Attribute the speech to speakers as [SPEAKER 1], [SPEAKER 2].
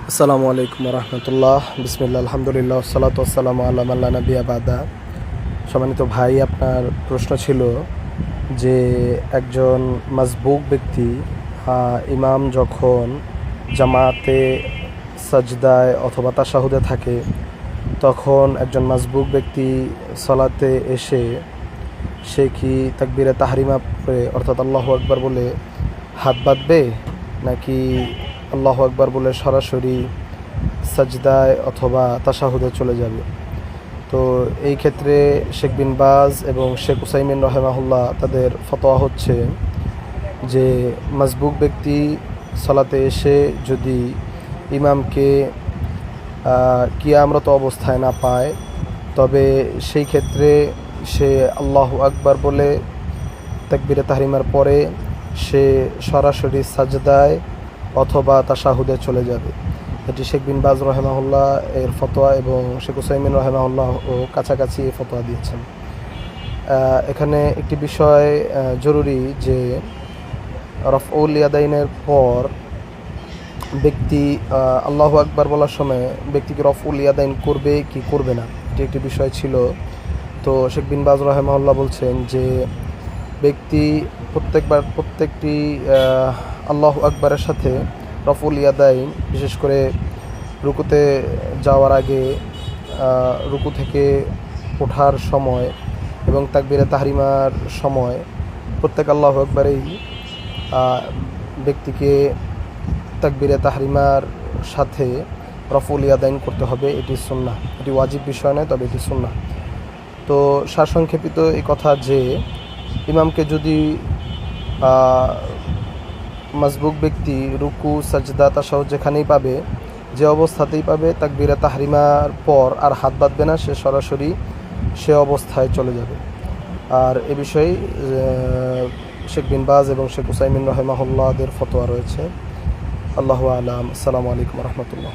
[SPEAKER 1] আসসালামু আলাইকুম রহমতুল্লাহ। বিসমিল্লাহ, আলহামদুলিল্লাহ, সালাতু ওয়াসসালামু আলা মান লা নাবিয়্যা বাদা। সম্মানিত ভাই, আপনার প্রশ্ন ছিল যে একজন মাসবুক ব্যক্তি ইমাম যখন জামাতে সাজদায় অথবা তাশাহুদে থাকে, তখন একজন মাসবুক ব্যক্তি সালাতে এসে সে কি তাকবীরে তাহরিমা পড়ে অর্থাৎ আল্লাহু আকবার বলে হাত বাঁধবে, নাকি আল্লাহু আকবার বলে সরাসরি সাজদায় অথবা তাশাহুদে চলে যাবে? তো এই ক্ষেত্রে শেখ বিন বাজ এবং শেখ উসাইমিন রহেমাহুল্লাহ তাদের ফতোয়া হচ্ছে যে মাসবুক ব্যক্তি সালাতে এসে যদি ইমামকে কিয়ামরত অবস্থায় না পায়, তবে সেই ক্ষেত্রে সে আল্লাহু আকবার বলে তাকবীরে তাহরিমার পরে সে সরাসরি সাজদায় অথবা তাশাহুদে চলে যাবে। এটি শেখ বিন বাজ রহেমাহুল্লাহ এর ফতোয়া এবং শেখ উসাইমিন রহেমাহুল্লাহ ও কাছাকাছি এই ফতোয়া দিয়েছেন। এখানে একটি বিষয় জরুরি যে রফউল ইয়াদাইনের পর ব্যক্তি আল্লাহু আকবার বলার সময় ব্যক্তিকে রফউল ইয়াদাইন করবে কি করবে না, এটি একটি বিষয় ছিল। তো শেখ বিন বাজ রহেমাহুল্লাহ বলছেন যে ব্যক্তি প্রত্যেকটি আল্লাহু আকবারের সাথে রফউল ইয়াদাইন, বিশেষ করে রুকুতে যাওয়ার আগে, রুকু থেকে ওঠার সময় এবং তাকবীরে তাহরিমার সময় প্রত্যেক আল্লাহু আকবারেই ব্যক্তিকে তাকবীরে তাহরিমার সাথে রফউল ইয়াদাইন করতে হবে। এটি সুন্নাহ, এটি ওয়াজিব বিষয় নয়, তবে এটি সুন্নাহ। তো সারসংক্ষেপিত এই কথা যে ইমামকে যদি মাসবুক ব্যক্তি রুকু সাজদা তাশাহুদ যেখানেই পাবে, যে অবস্থাতেই পাবে, তাকবীরে তাহরিমার পর আর হাত বাঁধবে না, সে সরাসরি সে অবস্থায় চলে যাবে। আর এ বিষয়ে শেখ বিন বাজ এবং শেখ উসাইমিন রহেমাহুল্লাহদের ফতোয়া রয়েছে। আল্লাহু আলাম। আসসালামু আলাইকুম রহমতুল্লাহ।